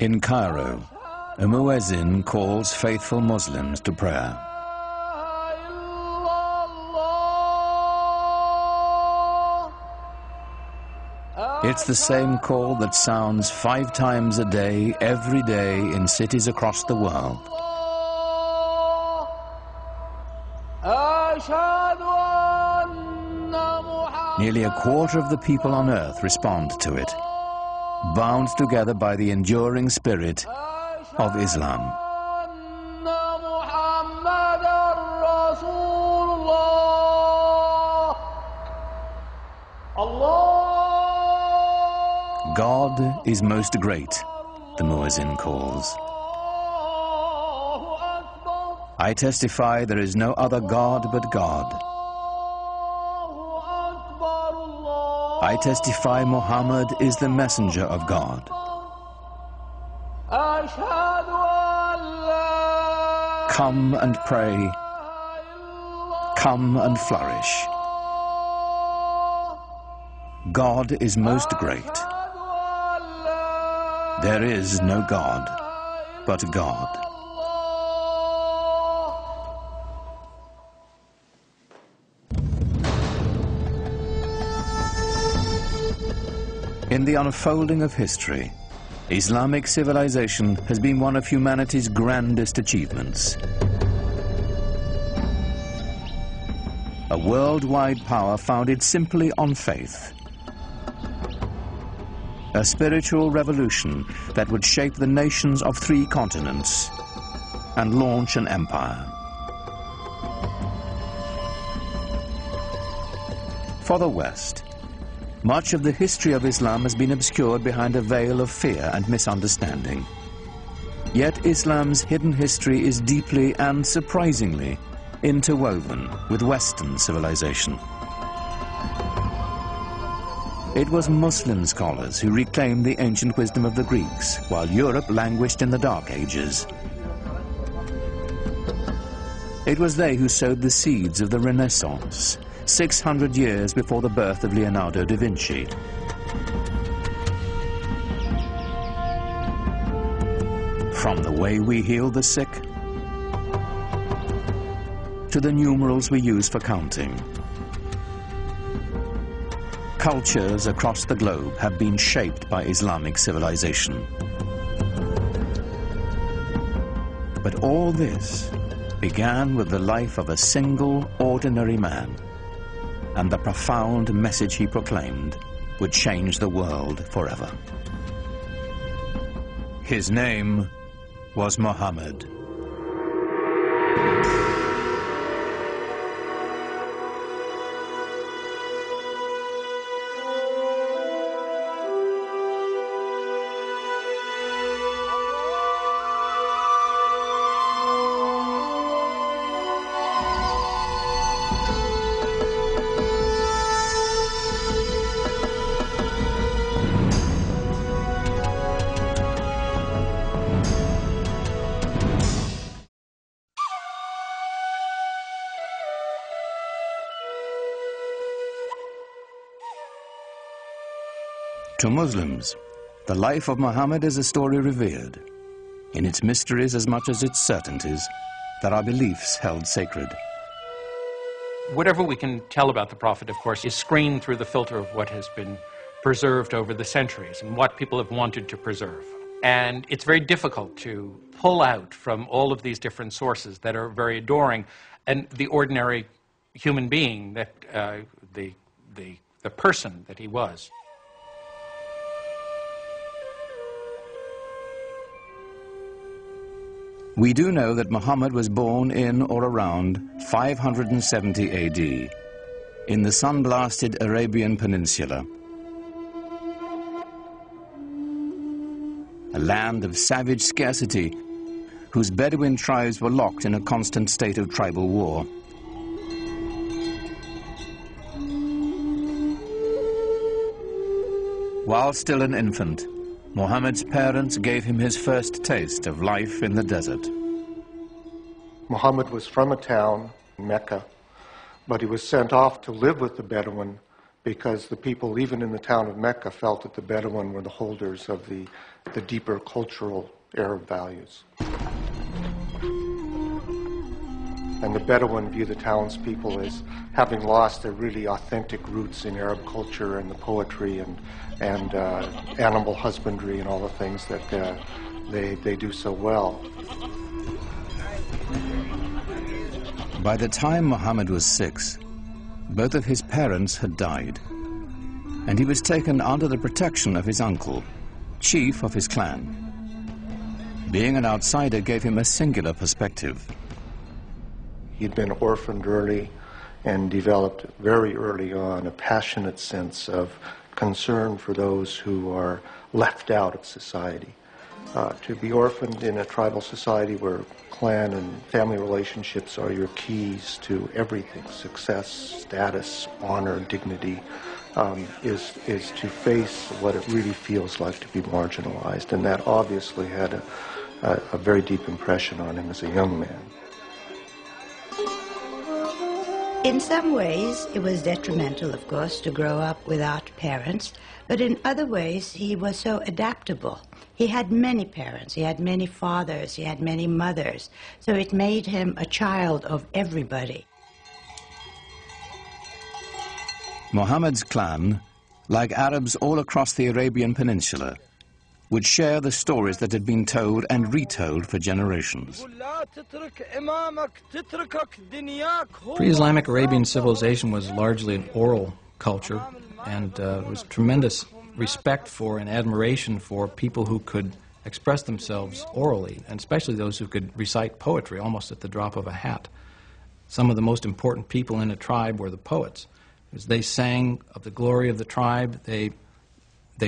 In Cairo, a muezzin calls faithful Muslims to prayer. It's the same call that sounds 5 times a day, every day, in cities across the world. Nearly a quarter of the people on earth respond to it, bound together by the enduring spirit of Islam. God is most great, the muezzin calls. I testify there is no other God but God. I testify Muhammad is the messenger of God. Come and pray. Come and flourish. God is most great. There is no God but God. In the unfolding of history, Islamic civilization has been one of humanity's grandest achievements. A worldwide power founded simply on faith. A spiritual revolution that would shape the nations of 3 continents and launch an empire. For the West, much of the history of Islam has been obscured behind a veil of fear and misunderstanding. Yet Islam's hidden history is deeply and surprisingly interwoven with Western civilization. It was Muslim scholars who reclaimed the ancient wisdom of the Greeks, while Europe languished in the Dark Ages. It was they who sowed the seeds of the Renaissance, 600 years before the birth of Leonardo da Vinci. From the way we heal the sick to the numerals we use for counting, cultures across the globe have been shaped by Islamic civilization. But all this began with the life of a single, ordinary man, and the profound message he proclaimed would change the world forever. His name was Muhammad. To Muslims, the life of Muhammad is a story revered, in its mysteries as much as its certainties, that our beliefs held sacred. Whatever we can tell about the Prophet, of course, is screened through the filter of what has been preserved over the centuries and what people have wanted to preserve. And it's very difficult to pull out from all of these different sources that are very adoring and the ordinary human being that the person that he was. We do know that Muhammad was born in or around 570 AD in the sun-blasted Arabian Peninsula, a land of savage scarcity whose Bedouin tribes were locked in a constant state of tribal war. While still an infant, Muhammad's parents gave him his first taste of life in the desert. Muhammad was from a town, Mecca, but he was sent off to live with the Bedouin because the people, even in the town of Mecca, felt that the Bedouin were the holders of the deeper cultural Arab values. And the Bedouin view the townspeople as having lost their really authentic roots in Arab culture and the poetry and animal husbandry and all the things that they do so well. By the time Muhammad was 6, both of his parents had died, and he was taken under the protection of his uncle, chief of his clan. Being an outsider gave him a singular perspective. He'd been orphaned early and developed very early on a passionate sense of concern for those who are left out of society. To be orphaned in a tribal society where clan and family relationships are your keys to everything, success, status, honor, dignity, is to face what it really feels like to be marginalized. And that obviously had a very deep impression on him as a young man. In some ways, it was detrimental, of course, to grow up without parents, but in other ways, he was so adaptable. He had many parents, he had many fathers, he had many mothers, so it made him a child of everybody. Muhammad's clan, like Arabs all across the Arabian Peninsula, would share the stories that had been told and retold for generations. Pre-Islamic Arabian civilization was largely an oral culture, and there was tremendous respect for and admiration for people who could express themselves orally, and especially those who could recite poetry almost at the drop of a hat. Some of the most important people in a tribe were the poets. As they sang of the glory of the tribe, they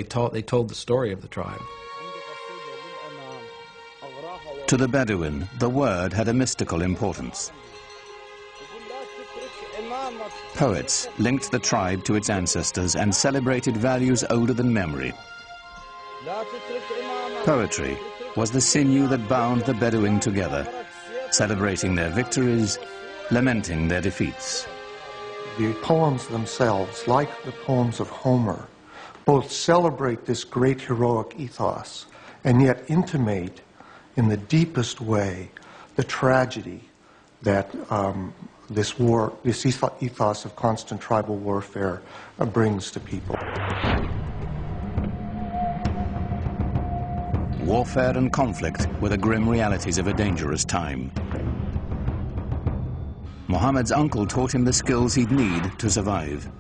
told the story of the tribe. To the Bedouin, the word had a mystical importance. Poets linked the tribe to its ancestors and celebrated values older than memory. Poetry was the sinew that bound the Bedouin together, celebrating their victories, lamenting their defeats. The poems themselves, like the poems of Homer, both celebrate this great heroic ethos and yet intimate in the deepest way the tragedy that this ethos of constant tribal warfare brings to people. Warfare and conflict were the grim realities of a dangerous time. Muhammad's uncle taught him the skills he'd need to survive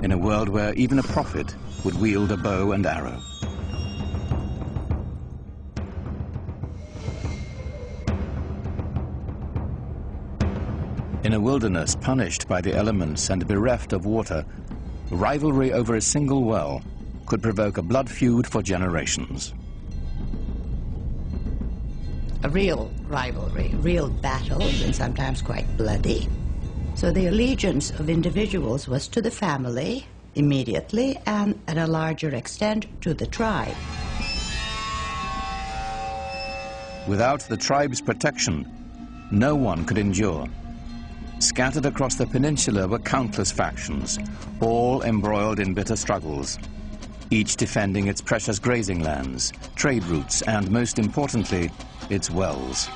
in a world where even a prophet would wield a bow and arrow. In a wilderness punished by the elements and bereft of water, rivalry over a single well could provoke a blood feud for generations. A real rivalry, real battles, and sometimes quite bloody. So the allegiance of individuals was to the family immediately, and at a larger extent to the tribe. Without the tribe's protection, no one could endure. Scattered across the peninsula were countless factions, all embroiled in bitter struggles, each defending its precious grazing lands, trade routes, and most importantly, its wells.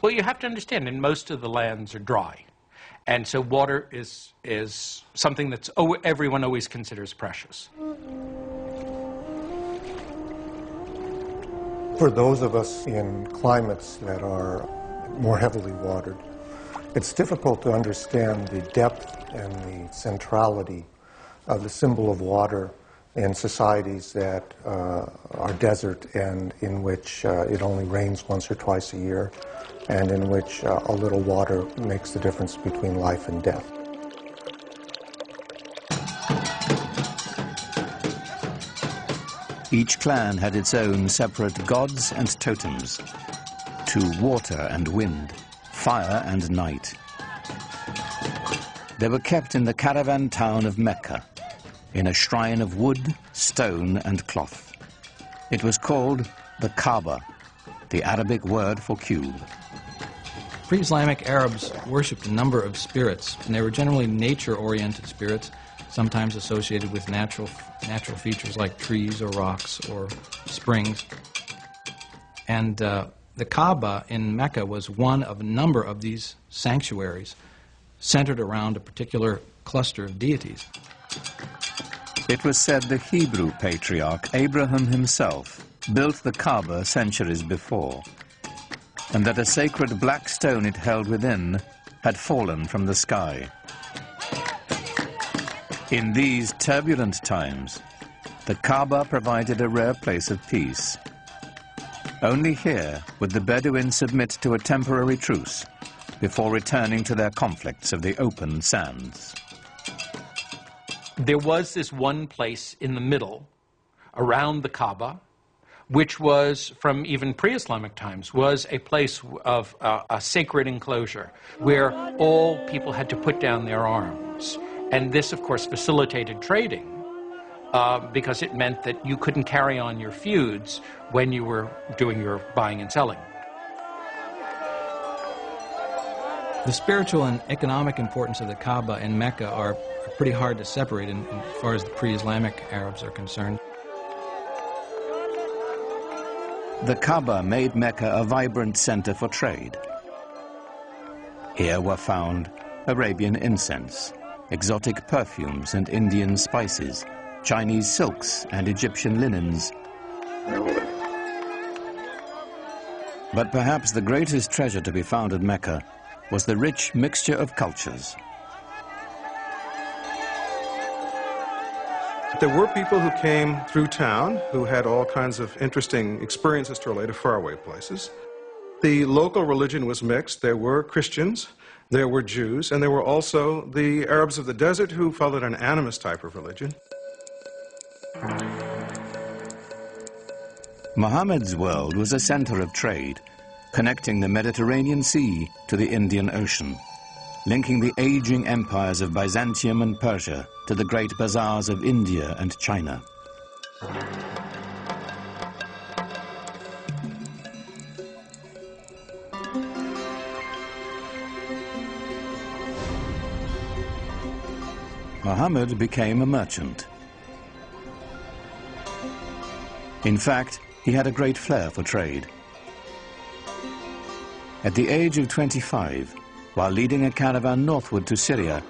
Well, you have to understand, and most of the lands are dry. And so water is something that's everyone always considers precious. For those of us in climates that are more heavily watered, it's difficult to understand the depth and the centrality of the symbol of water in societies that are desert and in which it only rains once or twice a year, and in which a little water makes the difference between life and death. Each clan had its own separate gods and totems, to water and wind, fire and night. They were kept in the caravan town of Mecca, in a shrine of wood, stone, and cloth. It was called the Kaaba, the Arabic word for cube. Pre-Islamic Arabs worshipped a number of spirits, and they were generally nature-oriented spirits, sometimes associated with natural features like trees or rocks or springs. And the Kaaba in Mecca was one of a number of these sanctuaries centered around a particular cluster of deities. It was said the Hebrew patriarch Abraham himself built the Kaaba centuries before, and that a sacred black stone it held within had fallen from the sky. In these turbulent times, the Kaaba provided a rare place of peace. Only here would the Bedouins submit to a temporary truce before returning to their conflicts of the open sands. There was this one place in the middle, around the Kaaba, which was, from even pre-Islamic times, was a place of a sacred enclosure where all people had to put down their arms. And this, of course, facilitated trading because it meant that you couldn't carry on your feuds when you were doing your buying and selling. The spiritual and economic importance of the Kaaba in Mecca are pretty hard to separate as far as the pre-Islamic Arabs are concerned. The Kaaba made Mecca a vibrant center for trade. Here were found Arabian incense, exotic perfumes and Indian spices, Chinese silks and Egyptian linens. But perhaps the greatest treasure to be found at Mecca was the rich mixture of cultures. There were people who came through town who had all kinds of interesting experiences to relate to faraway places. The local religion was mixed. There were Christians, there were Jews, and there were also the Arabs of the desert who followed an animist type of religion. Muhammad's world was a center of trade, connecting the Mediterranean Sea to the Indian Ocean, linking the aging empires of Byzantium and Persia to the great bazaars of India and China. Muhammad became a merchant. In fact, he had a great flair for trade. At the age of 25, while leading a caravan northward to Syria,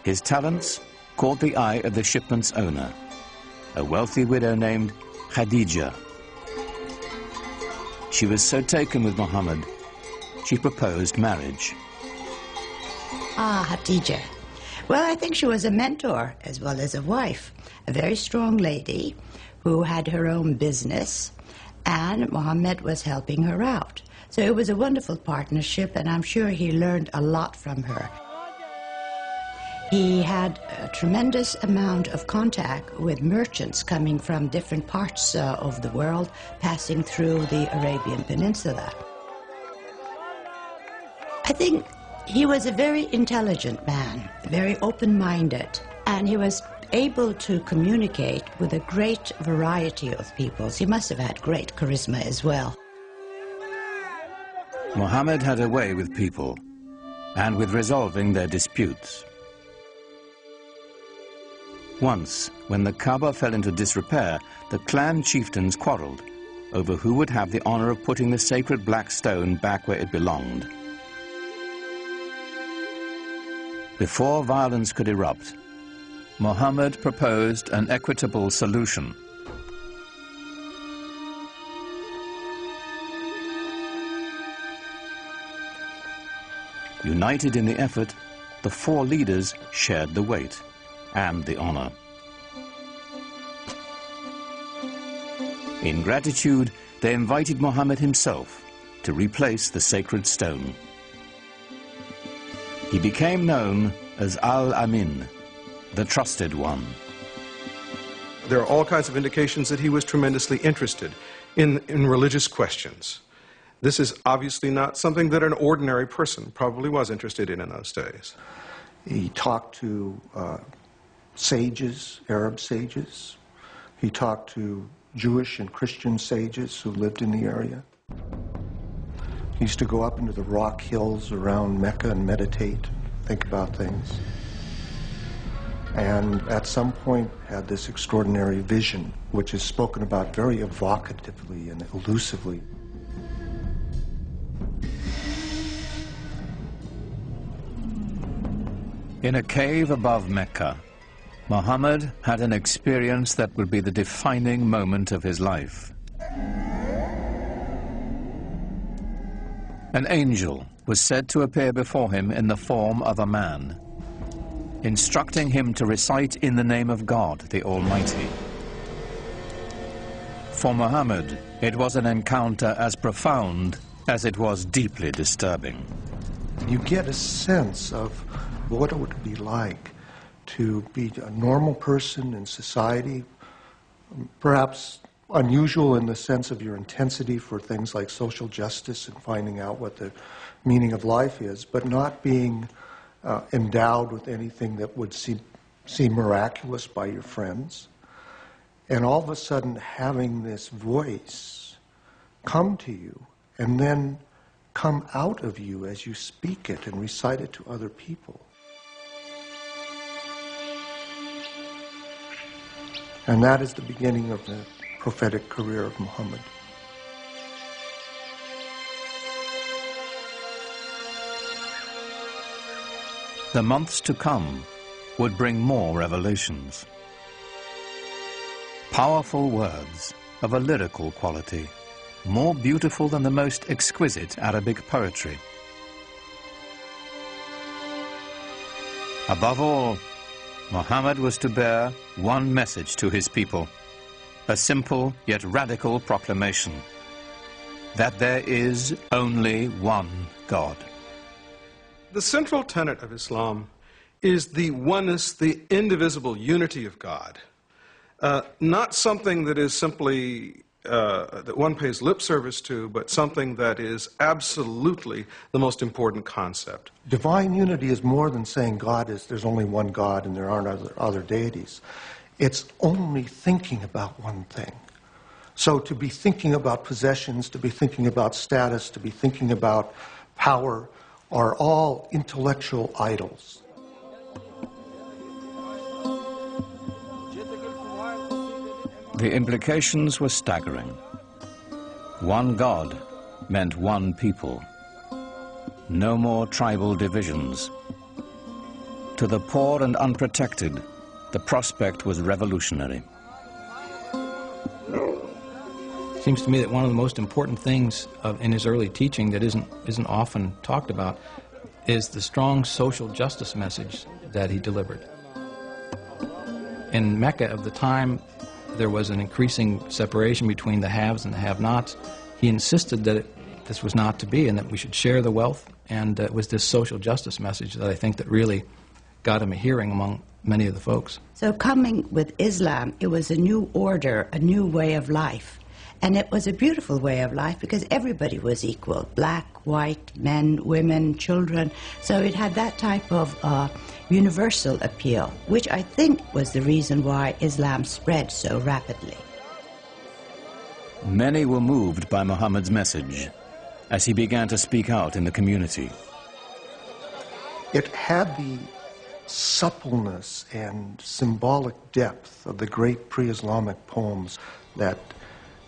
his talents caught the eye of the shipment's owner, a wealthy widow named Khadija. She was so taken with Muhammad, she proposed marriage. Khadija. Well, I think she was a mentor as well as a wife, a very strong lady who had her own business, and Muhammad was helping her out. So it was a wonderful partnership, and I'm sure he learned a lot from her. He had a tremendous amount of contact with merchants coming from different parts of the world, passing through the Arabian Peninsula. I think he was a very intelligent man, very open-minded, and he was able to communicate with a great variety of peoples. He must have had great charisma as well. Muhammad had a way with people and with resolving their disputes. Once, when the Kaaba fell into disrepair, the clan chieftains quarreled over who would have the honor of putting the sacred black stone back where it belonged. Before violence could erupt, Muhammad proposed an equitable solution. United in the effort, the four leaders shared the weight and the honor. In gratitude, they invited Muhammad himself to replace the sacred stone. He became known as Al-Amin, the trusted one. There are all kinds of indications that he was tremendously interested in religious questions. This is obviously not something that an ordinary person probably was interested in those days. He talked to sages, Arab sages. He talked to Jewish and Christian sages who lived in the area. He used to go up into the rock hills around Mecca and meditate, think about things. And at some point had this extraordinary vision, which is spoken about very evocatively and elusively. In a cave above Mecca, Muhammad had an experience that would be the defining moment of his life. An angel was said to appear before him in the form of a man, instructing him to recite in the name of God, the Almighty. For Muhammad, it was an encounter as profound as it was deeply disturbing. You get a sense of what it would be like to be a normal person in society, perhaps unusual in the sense of your intensity for things like social justice and finding out what the meaning of life is, but not being endowed with anything that would seem miraculous by your friends. And all of a sudden having this voice come to you and then come out of you as you speak it and recite it to other people. And that is the beginning of the prophetic career of Muhammad. The months to come would bring more revelations. Powerful words of a lyrical quality, more beautiful than the most exquisite Arabic poetry. Above all, Muhammad was to bear one message to his people, a simple yet radical proclamation, that there is only one God. The central tenet of Islam is the oneness, the indivisible unity of God. Not something that is simply that one pays lip service to, but something that is absolutely the most important concept. Divine unity is more than saying there's only one God and there aren't other deities. It's only thinking about one thing. So to be thinking about possessions, to be thinking about status, to be thinking about power are all intellectual idols. The implications were staggering. One God meant one people. No more tribal divisions. To the poor and unprotected, the prospect was revolutionary. It seems to me that one of the most important things in his early teaching that isn't often talked about is the strong social justice message that he delivered. In Mecca of the time, there was an increasing separation between the haves and the have-nots. He insisted that this was not to be and that we should share the wealth, and it was this social justice message that I think that really got him a hearing among many of the folks. So coming with Islam, it was a new order, a new way of life. And it was a beautiful way of life because everybody was equal, black, white, men, women, children. So it had that type of universal appeal, which I think was the reason why Islam spread so rapidly. Many were moved by Muhammad's message as he began to speak out in the community. It had the suppleness and symbolic depth of the great pre-Islamic poems that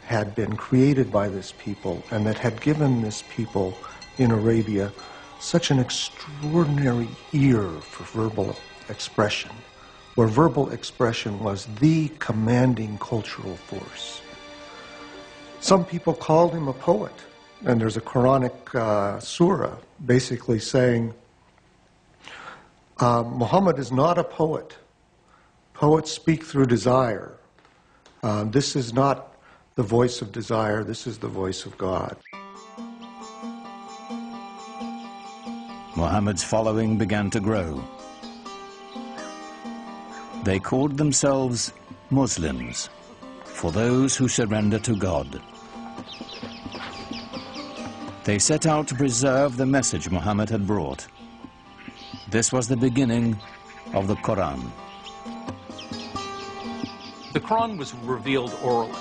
had been created by this people and that had given this people in Arabia such an extraordinary ear for verbal expression, where verbal expression was the commanding cultural force. Some people called him a poet, and there's a Quranic surah basically saying, Muhammad is not a poet. Poets speak through desire. This is not the voice of desire, this is the voice of God. Muhammad's following began to grow. They called themselves Muslims, for those who surrender to God. They set out to preserve the message Muhammad had brought. This was the beginning of the Quran. The Quran was revealed orally,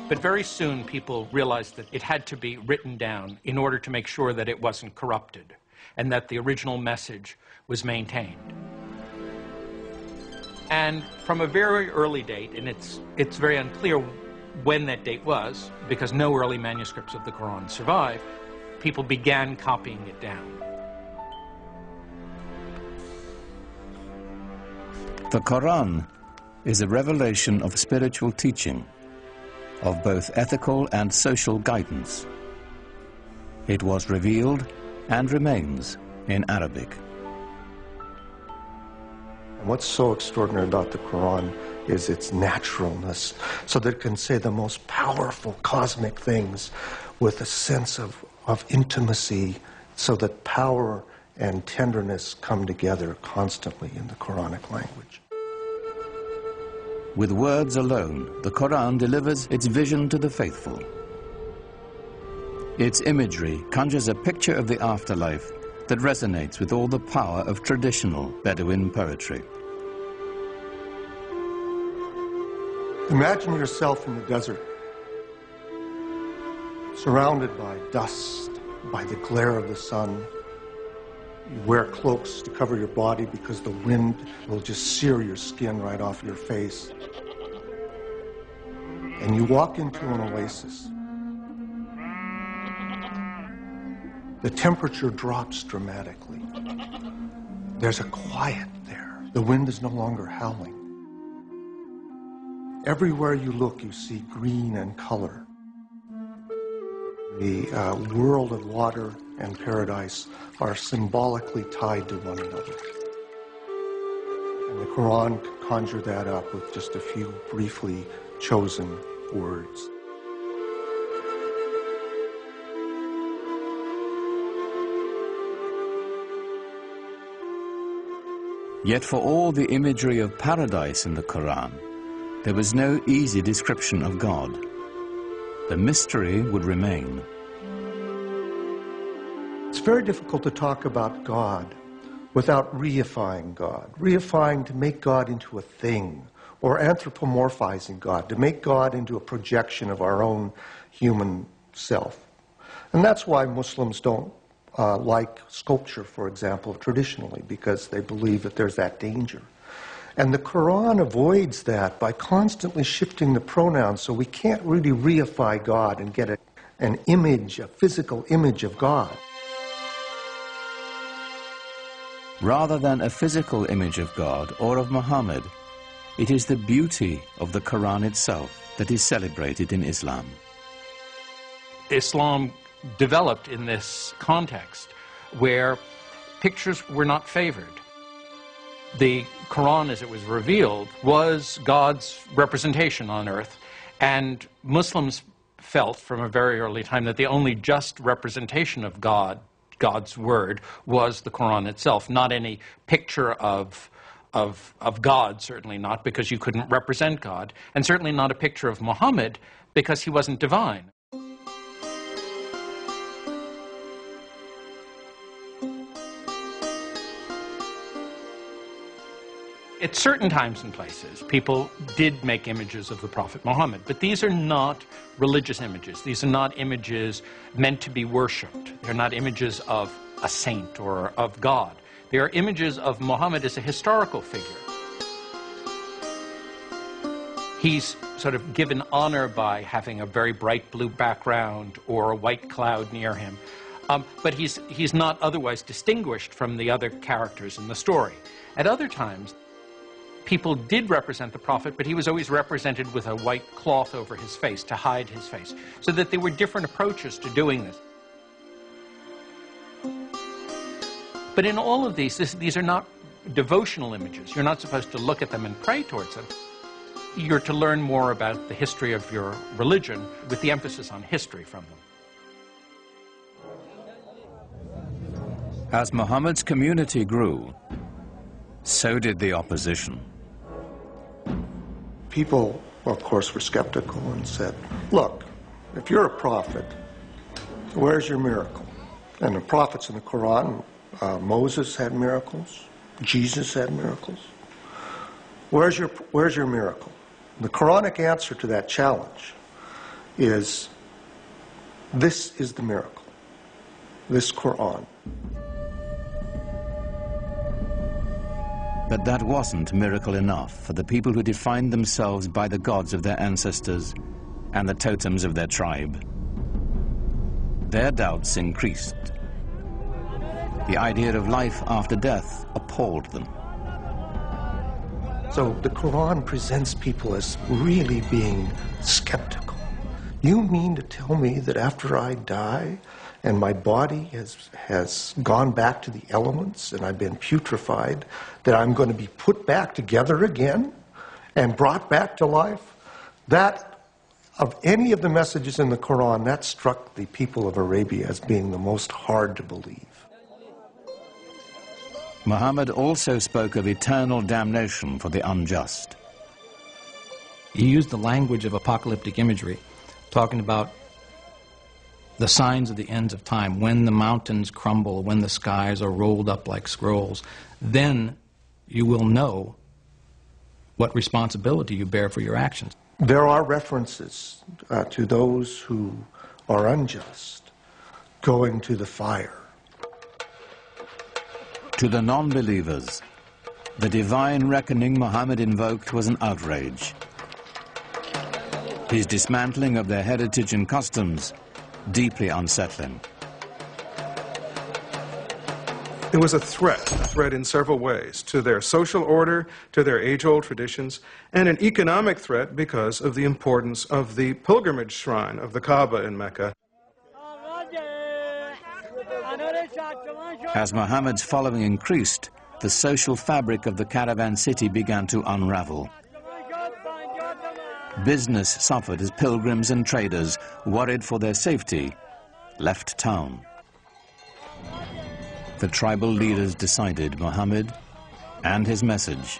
but very soon people realized that it had to be written down in order to make sure that it wasn't corrupted and that the original message was maintained. And from a very early date, and it's very unclear when that date was, because no early manuscripts of the Quran survive, people began copying it down. The Quran is a revelation of spiritual teaching, of both ethical and social guidance. It was revealed and remains in Arabic. And what's so extraordinary about the Quran is its naturalness, so that it can say the most powerful cosmic things with a sense of intimacy, so that power and tenderness come together constantly in the Quranic language. With words alone, the Quran delivers its vision to the faithful. Its imagery conjures a picture of the afterlife that resonates with all the power of traditional Bedouin poetry. Imagine yourself in the desert, surrounded by dust, by the glare of the sun. You wear cloaks to cover your body because the wind will just sear your skin right off your face. And you walk into an oasis. The temperature drops dramatically. There's a quiet there. The wind is no longer howling. Everywhere you look, you see green and color. The world of water and paradise are symbolically tied to one another. And the Quran can conjure that up with just a few briefly chosen words. Yet for all the imagery of paradise in the Quran, there was no easy description of God. The mystery would remain. It's very difficult to talk about God without reifying God. Reifying to make God into a thing, or anthropomorphizing God, to make God into a projection of our own human self. And that's why Muslims don't like sculpture, for example, traditionally, because they believe that there's that danger. And the Quran avoids that by constantly shifting the pronouns, so we can't really reify God and get an image, a physical image of God. Rather than a physical image of God or of Muhammad, it is the beauty of the Quran itself that is celebrated in Islam. Islam developed in this context where pictures were not favored. The Quran, as it was revealed, was God's representation on earth, and Muslims felt from a very early time that the only just representation of God's word, was the Quran itself, not any picture of God, certainly not, because you couldn't represent God, and certainly not a picture of Muhammad, because he wasn't divine. At certain times and places, people did make images of the Prophet Muhammad, but these are not religious images. These are not images meant to be worshipped. They're not images of a saint or of God. They are images of Muhammad as a historical figure. He's sort of given honor by having a very bright blue background or a white cloud near him, but he's not otherwise distinguished from the other characters in the story. At other times, people did represent the Prophet, but he was always represented with a white cloth over his face to hide his face, so that there were different approaches to doing this. But in all of these are not devotional images. You're not supposed to look at them and pray towards them. You're to learn more about the history of your religion, with the emphasis on history from them. As Muhammad's community grew, so did the opposition. People, of course, were skeptical and said, look, if you're a prophet, where's your miracle? And the prophets in the Quran, Moses had miracles, Jesus had miracles. Where's your miracle? The Quranic answer to that challenge is, this is the miracle, this Quran. But that wasn't miracle enough for the people who defined themselves by the gods of their ancestors and the totems of their tribe. Their doubts increased. The idea of life after death appalled them. So the Quran presents people as really being skeptical. You mean to tell me that after I die and my body has gone back to the elements and I've been putrefied, that I'm going to be put back together again and brought back to life? That, of any of the messages in the Quran, that struck the people of Arabia as being the most hard to believe. Muhammad also spoke of eternal damnation for the unjust. He used the language of apocalyptic imagery, talking about the signs of the ends of time, when the mountains crumble, when the skies are rolled up like scrolls. Then you will know what responsibility you bear for your actions. There are references to those who are unjust going to the fire. To the non-believers, the divine reckoning Muhammad invoked was an outrage. His dismantling of their heritage and customs, deeply unsettling. It was a threat in several ways, to their social order, to their age-old traditions, and an economic threat because of the importance of the pilgrimage shrine of the Kaaba in Mecca. As Muhammad's following increased, the social fabric of the caravan city began to unravel. Business suffered as pilgrims and traders, worried for their safety, left town. The tribal leaders decided Muhammad and his message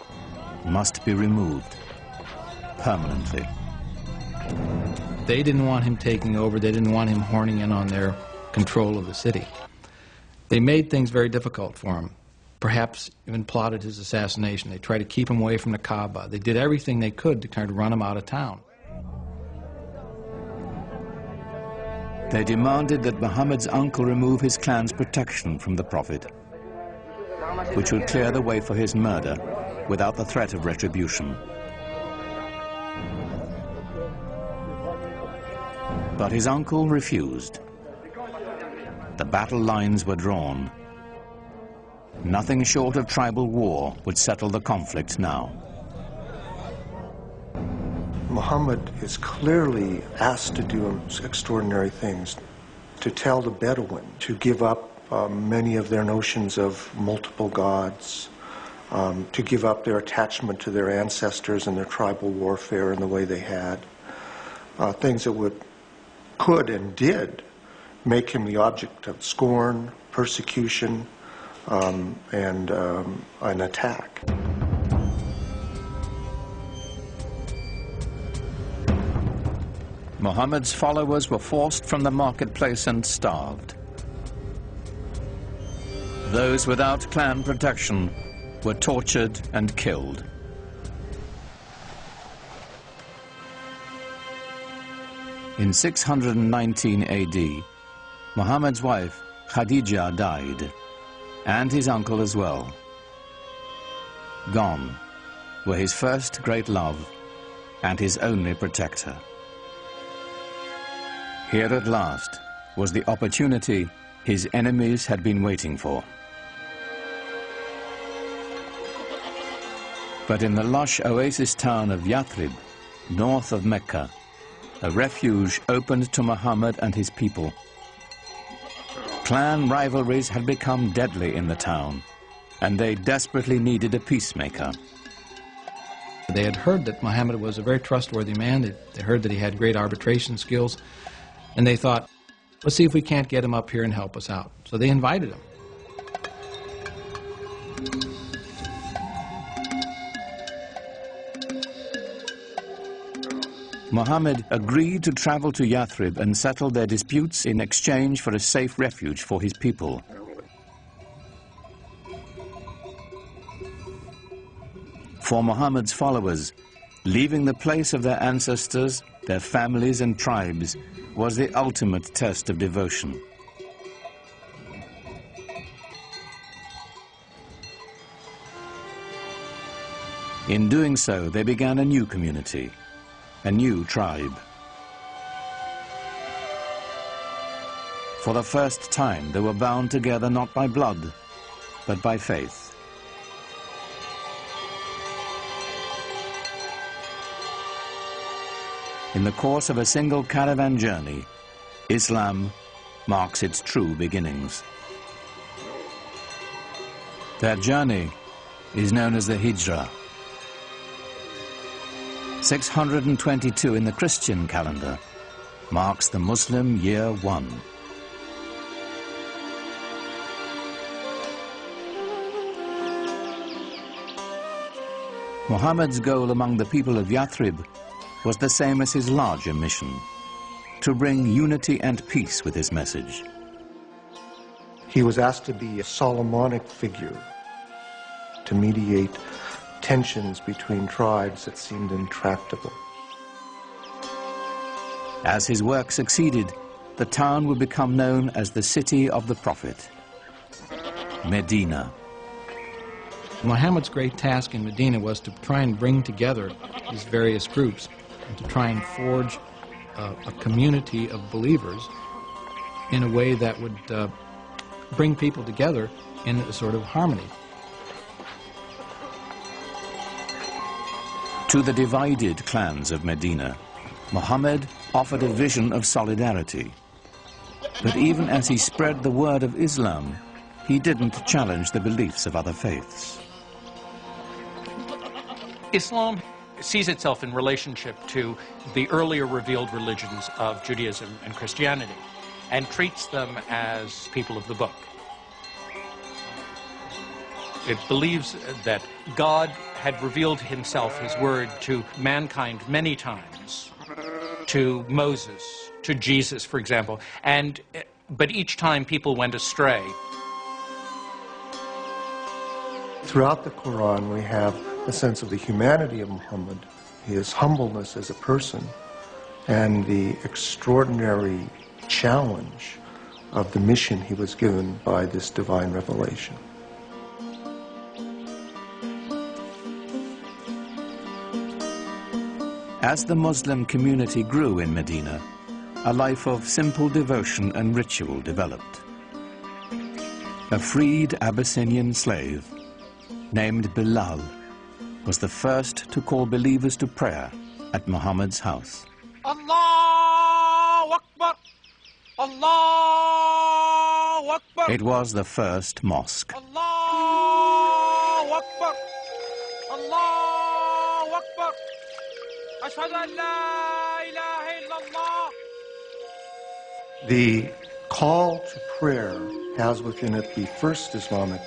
must be removed permanently. They didn't want him taking over. They didn't want him horning in on their control of the city. They made things very difficult for him, perhaps even plotted his assassination. They tried to keep him away from the Kaaba. They did everything they could to try to run him out of town. They demanded that Muhammad's uncle remove his clan's protection from the Prophet, which would clear the way for his murder without the threat of retribution. But his uncle refused. The battle lines were drawn. Nothing short of tribal war would settle the conflict now. Muhammad is clearly asked to do extraordinary things, to tell the Bedouin to give up many of their notions of multiple gods, to give up their attachment to their ancestors and their tribal warfare in the way they had, things that could and did make him the object of scorn, persecution, and an attack. Muhammad's followers were forced from the marketplace and starved. Those without clan protection were tortured and killed. In 619 AD, Muhammad's wife, Khadija, died, and his uncle as well. Gone were his first great love and his only protector. Here at last was the opportunity his enemies had been waiting for. But in the lush oasis town of Yathrib, north of Mecca, a refuge opened to Muhammad and his people. Clan rivalries had become deadly in the town, and they desperately needed a peacemaker. They had heard that Muhammad was a very trustworthy man. They heard that he had great arbitration skills, and they thought, let's see if we can't get him up here and help us out. So they invited him. Muhammad agreed to travel to Yathrib and settle their disputes in exchange for a safe refuge for his people. For Muhammad's followers, Leaving the place of their ancestors, their families and tribes, was the ultimate test of devotion. In doing so, they began a new community, a new tribe. For the first time, they were bound together not by blood, but by faith. In the course of a single caravan journey, Islam marks its true beginnings. Their journey is known as the Hijrah. 622 in the Christian calendar marks the Muslim year 1. Muhammad's goal among the people of Yathrib was the same as his larger mission, to bring unity and peace with his message. He was asked to be a Solomonic figure, to mediate tensions between tribes that seemed intractable. As his work succeeded, the town would become known as the city of the Prophet, Medina. Muhammad's great task in Medina was to try and bring together these various groups and to try and forge a community of believers in a way that would bring people together in a sort of harmony. To the divided clans of Medina, Muhammad offered a vision of solidarity. But even as he spread the word of Islam, he didn't challenge the beliefs of other faiths. Islam sees itself in relationship to the earlier revealed religions of Judaism and Christianity and treats them as people of the book. It believes that God had revealed himself, his word, to mankind many times, to Moses, to Jesus, for example, but each time people went astray. Throughout the Quran, we have a sense of the humanity of Muhammad, his humbleness as a person, and the extraordinary challenge of the mission he was given by this divine revelation. As the Muslim community grew in Medina, a life of simple devotion and ritual developed. A freed Abyssinian slave named Bilal was the first to call believers to prayer at Muhammad's house. Allahu Akbar! Allahu Akbar! It was the first mosque. Allahu Akbar! Allahu Akbar! Ashhadu an la ilaha illallah. The call to prayer has within it the first Islamic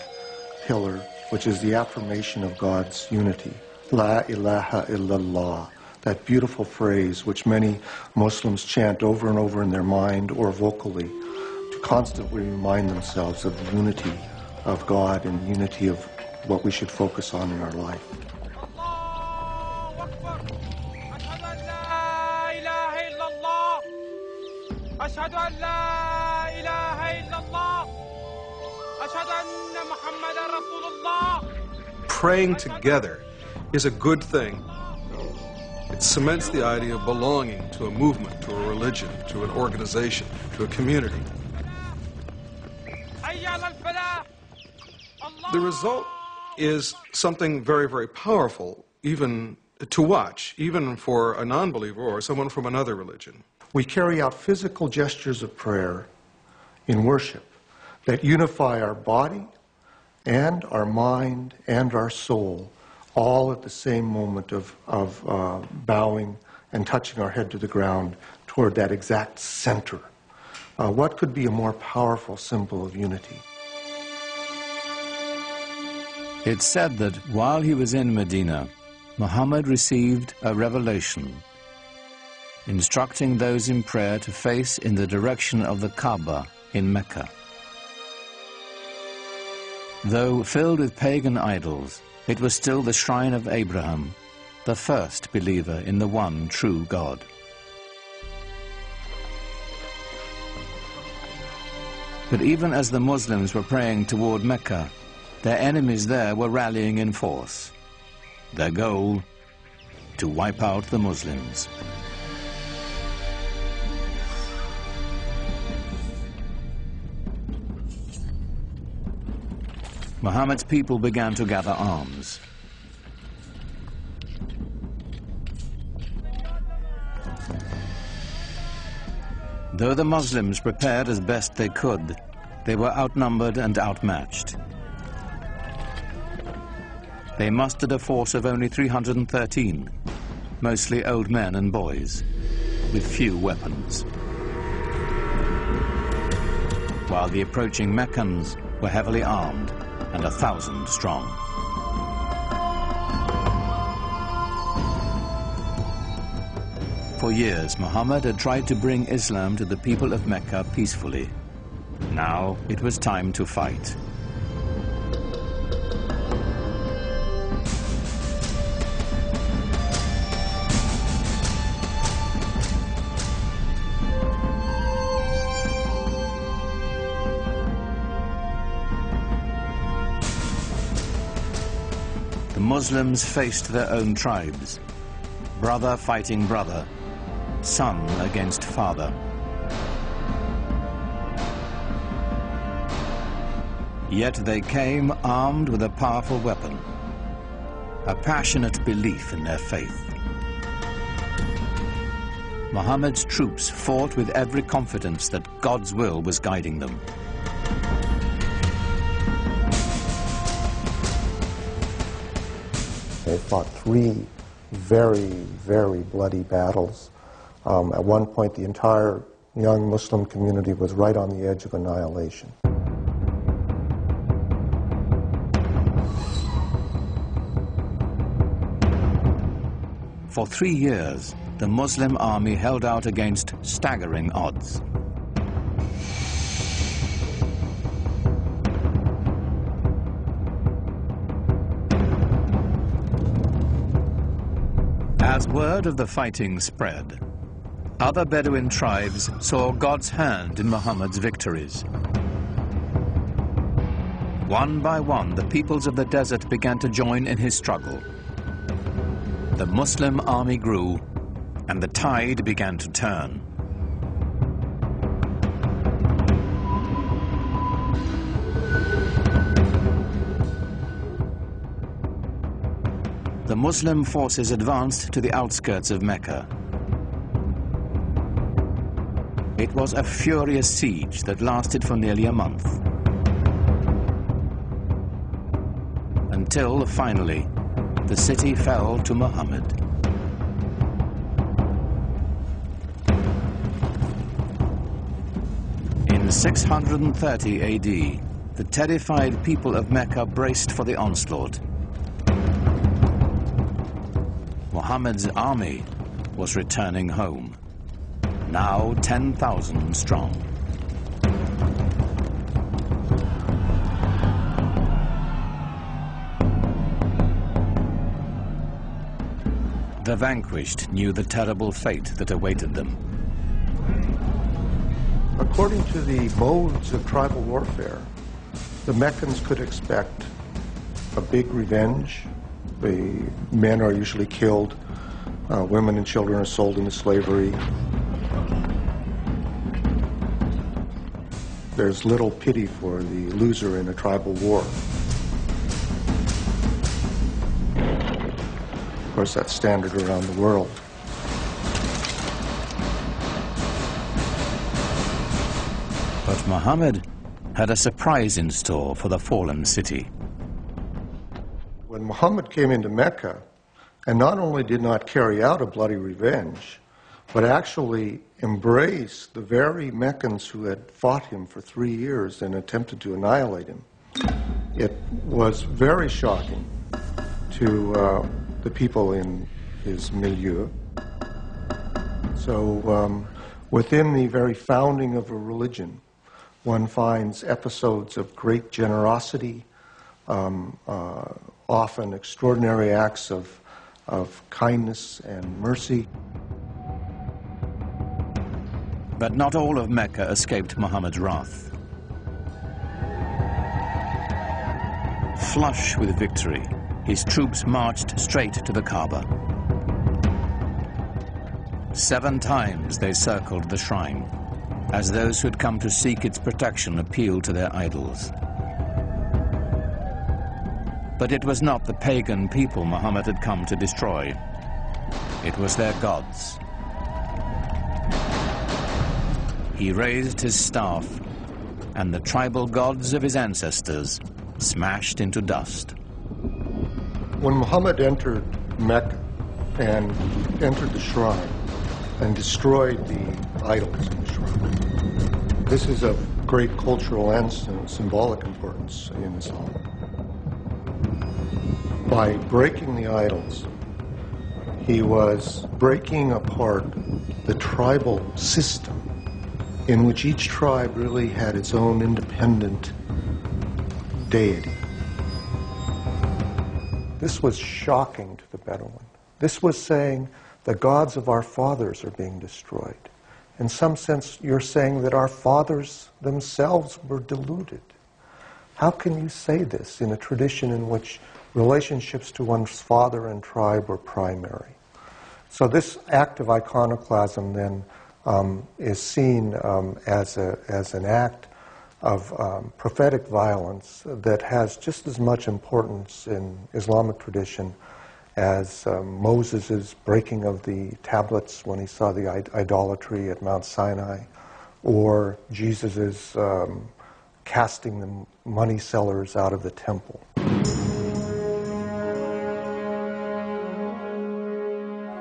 pillar, which is the affirmation of God's unity. La ilaha illallah, that beautiful phrase which many Muslims chant over and over in their mind or vocally to constantly remind themselves of the unity of God and unity of what we should focus on in our life. أشهد أن لا إله إلا الله أشهد أن محمدا رسول الله. Praying together is a good thing. It cements the idea of belonging to a movement, to a religion, to an organization, to a community. The result is something very, very powerful, even to watch, even for a non-believer or someone from another religion. We carry out physical gestures of prayer in worship that unify our body and our mind and our soul, all at the same moment of bowing and touching our head to the ground toward that exact center. What could be a more powerful symbol of unity? It's said that while he was in Medina, Muhammad received a revelation instructing those in prayer to face in the direction of the Kaaba in Mecca. Though filled with pagan idols, it was still the shrine of Abraham, the first believer in the one true God. But even as the Muslims were praying toward Mecca, their enemies there were rallying in force. Their goal, to wipe out the Muslims. Muhammad's people began to gather arms. Though the Muslims prepared as best they could, they were outnumbered and outmatched. They mustered a force of only 313, mostly old men and boys, with few weapons. While the approaching Meccans were heavily armed and 1,000 strong. For years, Muhammad had tried to bring Islam to the people of Mecca peacefully. Now it was time to fight. The Muslims faced their own tribes, brother fighting brother, son against father. Yet they came armed with a powerful weapon, a passionate belief in their faith. Muhammad's troops fought with every confidence that God's will was guiding them. They fought 3 very, very bloody battles. At one point, the entire young Muslim community was right on the edge of annihilation. For 3 years, the Muslim army held out against staggering odds. As word of the fighting spread, other Bedouin tribes saw God's hand in Muhammad's victories. One by one, the peoples of the desert began to join in his struggle. The Muslim army grew, and the tide began to turn. The Muslim forces advanced to the outskirts of Mecca. It was a furious siege that lasted for nearly a month. Until, finally, the city fell to Muhammad. In 630 AD, the terrified people of Mecca braced for the onslaught. Muhammad's army was returning home, now 10,000 strong. The vanquished knew the terrible fate that awaited them. According to the modes of tribal warfare, the Meccans could expect a big revenge. The men are usually killed, women and children are sold into slavery. There's little pity for the loser in a tribal war. Of course, that's standard around the world. But Muhammad had a surprise in store for the fallen city. When Muhammad came into Mecca, and not only did not carry out a bloody revenge, but actually embraced the very Meccans who had fought him for 3 years and attempted to annihilate him, it was very shocking to the people in his milieu. So within the very founding of a religion, one finds episodes of great generosity, often extraordinary acts of of kindness and mercy. But not all of Mecca escaped Muhammad's wrath. Flush with victory, his troops marched straight to the Kaaba. 7 times they circled the shrine, as those who had come to seek its protection appealed to their idols. But it was not the pagan people Muhammad had come to destroy. It was their gods. He raised his staff, and the tribal gods of his ancestors smashed into dust. When Muhammad entered Mecca and entered the shrine and destroyed the idols in the shrine, this is of great cultural and symbolic importance in Islam. By breaking the idols, he was breaking apart the tribal system in which each tribe really had its own independent deity. This was shocking to the Bedouin. This was saying the gods of our fathers are being destroyed. In some sense, you're saying that our fathers themselves were deluded. How can you say this in a tradition in which relationships to one's father and tribe were primary? So this act of iconoclasm then is seen as an act of prophetic violence that has just as much importance in Islamic tradition as Moses' breaking of the tablets when he saw the idolatry at Mount Sinai, or Jesus' casting the money sellers out of the temple.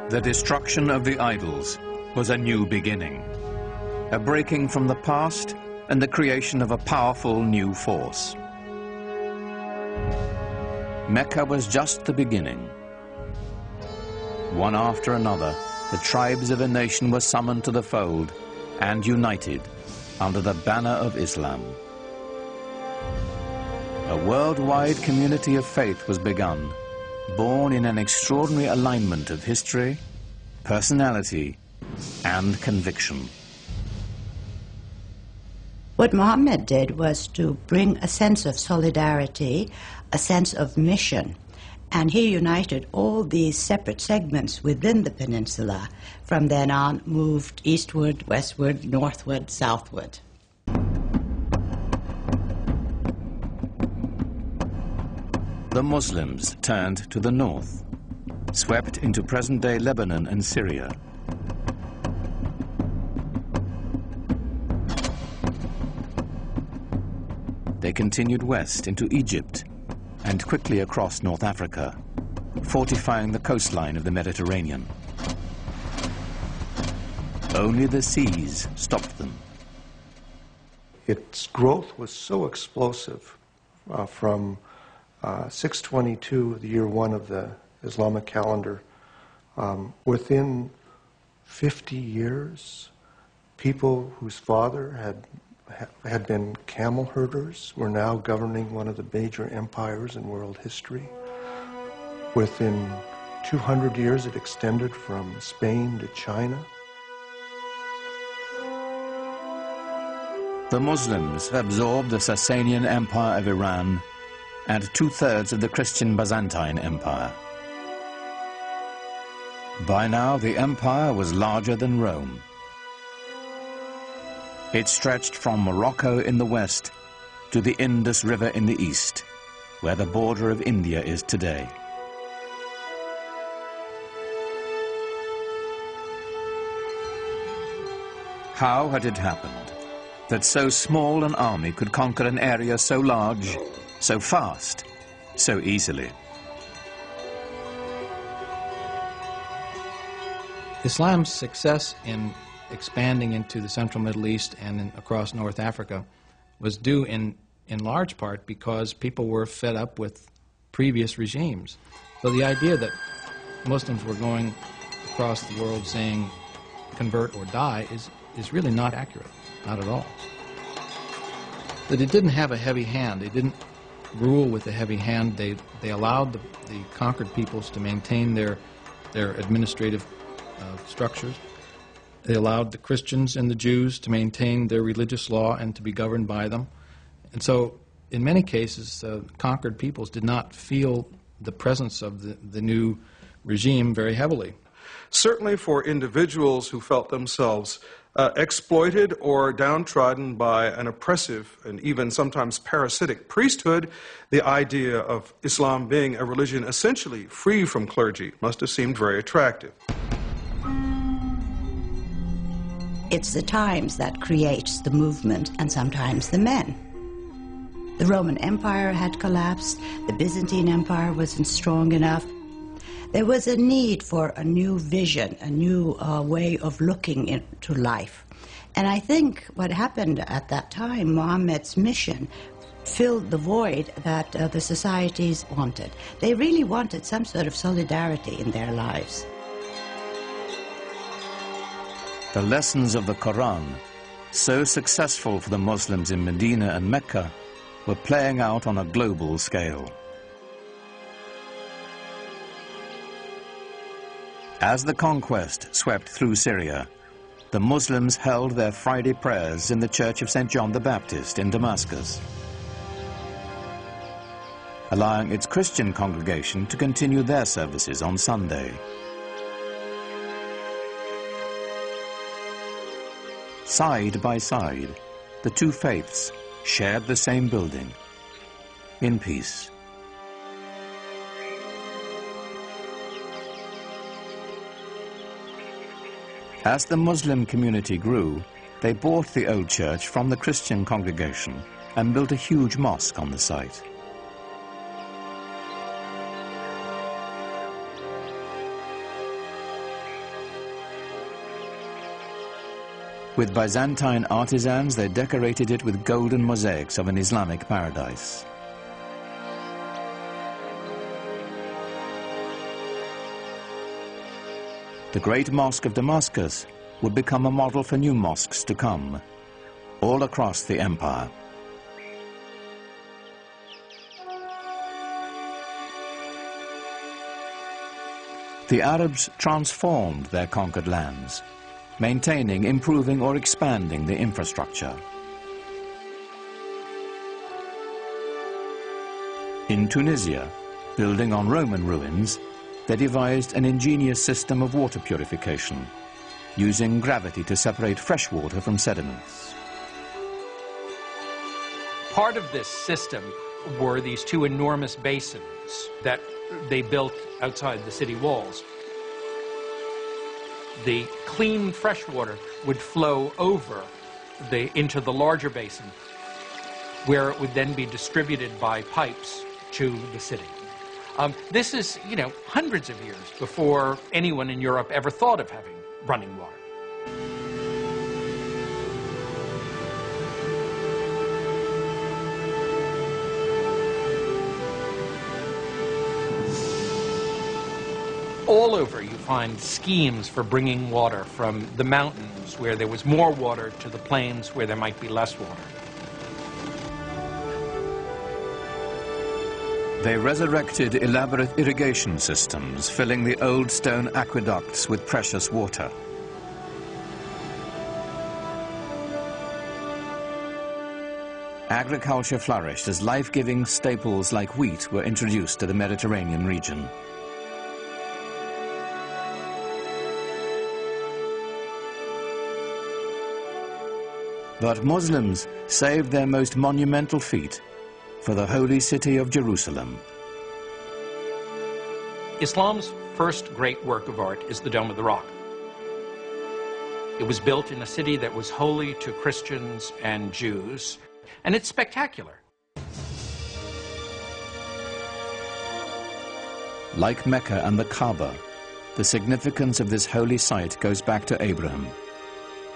The destruction of the idols was a new beginning, a breaking from the past and the creation of a powerful new force. Mecca was just the beginning. One after another, the tribes of a nation were summoned to the fold and united under the banner of Islam. A worldwide community of faith was begun, born in an extraordinary alignment of history, personality, and conviction. What Muhammad did was to bring a sense of solidarity, a sense of mission, and he united all these separate segments within the peninsula. From then on, moved eastward, westward, northward, southward. The Muslims turned to the north, swept into present-day Lebanon and Syria. They continued west into Egypt and quickly across North Africa, fortifying the coastline of the Mediterranean. Only the seas stopped them. Its growth was so explosive from 622, the year 1 of the Islamic calendar. Within 50 years, people whose father had been camel herders were now governing one of the major empires in world history. Within 200 years, it extended from Spain to China. The Muslims absorbed the Sasanian Empire of Iran and 2/3 of the Christian Byzantine Empire. By now, the empire was larger than Rome. It stretched from Morocco in the west to the Indus River in the east, where the border of India is today. How had it happened that so small an army could conquer an area so large, so fast, so easily? Islam's success in expanding into the central Middle East and across North Africa was due in large part because people were fed up with previous regimes. So the idea that Muslims were going across the world saying convert or die is really not accurate, not at all. That it didn't have a heavy hand. They didn't rule with a heavy hand. They allowed the conquered peoples to maintain their their administrative structures. They allowed the Christians and the Jews to maintain their religious law and to be governed by them. And so, in many cases, conquered peoples did not feel the presence of the new regime very heavily. Certainly for individuals who felt themselves exploited or downtrodden by an oppressive and even sometimes parasitic priesthood, the idea of Islam being a religion essentially free from clergy must have seemed very attractive. It's the times that creates the movement and sometimes the men. The Roman Empire had collapsed, the Byzantine Empire wasn't strong enough. There was a need for a new vision, a new way of looking into life. And I think what happened at that time, Muhammad's mission filled the void that the societies wanted. They really wanted some sort of solidarity in their lives. The lessons of the Quran, so successful for the Muslims in Medina and Mecca, were playing out on a global scale. As the conquest swept through Syria, the Muslims held their Friday prayers in the Church of St. John the Baptist in Damascus, allowing its Christian congregation to continue their services on Sunday. Side by side, the two faiths shared the same building, in peace. As the Muslim community grew, they bought the old church from the Christian congregation and built a huge mosque on the site. With Byzantine artisans, they decorated it with golden mosaics of an Islamic paradise. The Great Mosque of Damascus would become a model for new mosques to come, all across the empire. The Arabs transformed their conquered lands, maintaining, improving, or expanding the infrastructure. In Tunisia, building on Roman ruins, they devised an ingenious system of water purification, using gravity to separate fresh water from sediments. Part of this system were these two enormous basins that they built outside the city walls. The clean fresh water would flow over into the larger basin, where it would then be distributed by pipes to the city. This is, hundreds of years before anyone in Europe ever thought of having running water. All over you find schemes for bringing water from the mountains where there was more water to the plains where there might be less water. They resurrected elaborate irrigation systems, filling the old stone aqueducts with precious water. Agriculture flourished as life-giving staples like wheat were introduced to the Mediterranean region. But Muslims saved their most monumental feat for the holy city of Jerusalem. Islam's first great work of art is the Dome of the Rock. It was built in a city that was holy to Christians and Jews, and it's spectacular. Like Mecca and the Kaaba, the significance of this holy site goes back to Abraham,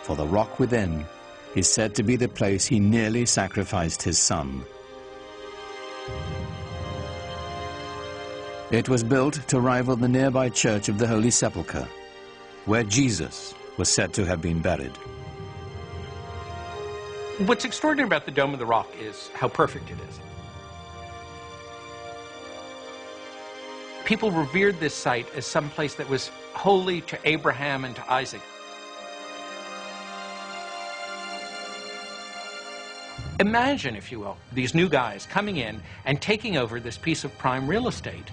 for the rock within is said to be the place he nearly sacrificed his son. It was built to rival the nearby Church of the Holy Sepulchre, where Jesus was said to have been buried. What's extraordinary about the Dome of the Rock is how perfect it is. People revered this site as some place that was holy to Abraham and to Isaac. Imagine, if you will, these new guys coming in and taking over this piece of prime real estate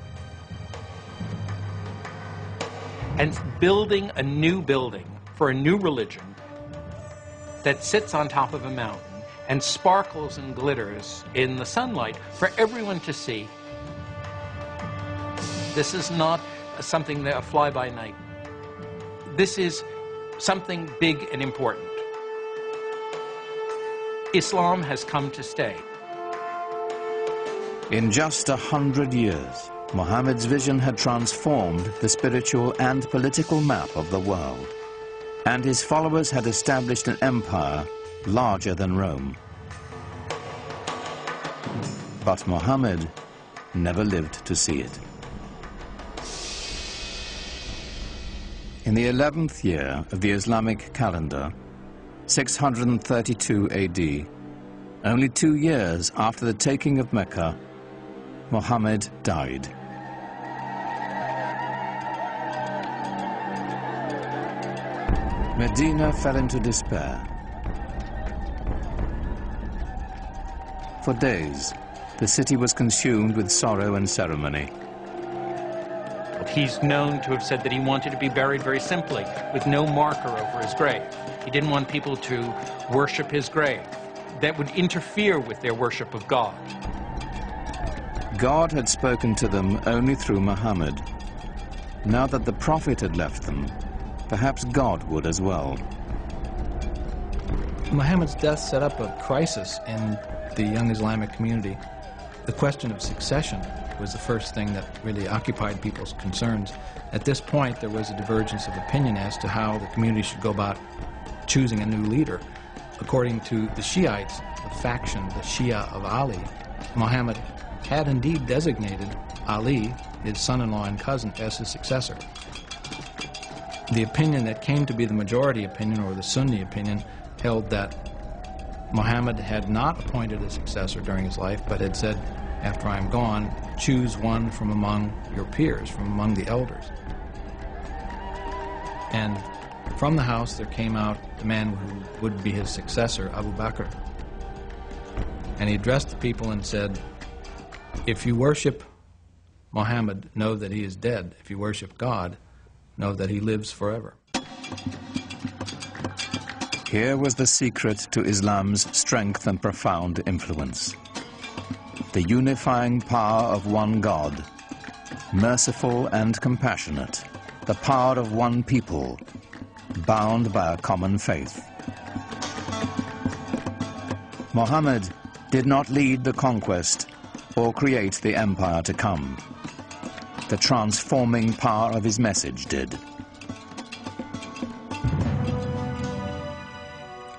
and building a new building for a new religion that sits on top of a mountain and sparkles and glitters in the sunlight for everyone to see. This is not something that a fly-by-night. This is something big and important. Islam has come to stay. In just 100 years, Muhammad's vision had transformed the spiritual and political map of the world, and his followers had established an empire larger than Rome. But Muhammad never lived to see it. In the 11th year of the Islamic calendar, 632 AD, only 2 years after the taking of Mecca, Muhammad died. Medina fell into despair. For days, the city was consumed with sorrow and ceremony. He's known to have said that he wanted to be buried very simply, with no marker over his grave. He didn't want people to worship his grave. That would interfere with their worship of God. God had spoken to them only through Muhammad. Now that the Prophet had left them, perhaps God would as well. Muhammad's death set up a crisis in the young Islamic community. The question of succession was the first thing that really occupied people's concerns. At this point, there was a divergence of opinion as to how the community should go about choosing a new leader. According to the Shiites, the faction, the Shia of Ali, Muhammad had indeed designated Ali, his son-in-law and cousin, as his successor. The opinion that came to be the majority opinion, or the Sunni opinion, held that Muhammad had not appointed a successor during his life, but had said, after I am gone, choose one from among your peers, from among the elders. And from the house there came out the man who would be his successor, Abu Bakr. And he addressed the people and said, if you worship Muhammad, know that he is dead. If you worship God, know that he lives forever. Here was the secret to Islam's strength and profound influence. The unifying power of one God, merciful and compassionate, the power of one people, bound by a common faith. Muhammad did not lead the conquest or create the empire to come. The transforming power of his message did.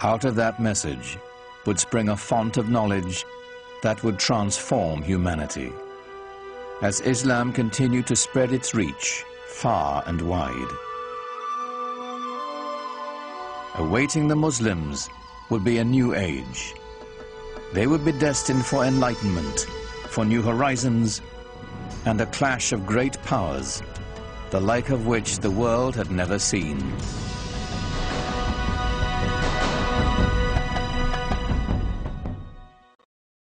Out of that message would spring a font of knowledge that would transform humanity, as Islam continued to spread its reach far and wide. Awaiting the Muslims would be a new age. They would be destined for enlightenment, for new horizons, and a clash of great powers, the like of which the world had never seen.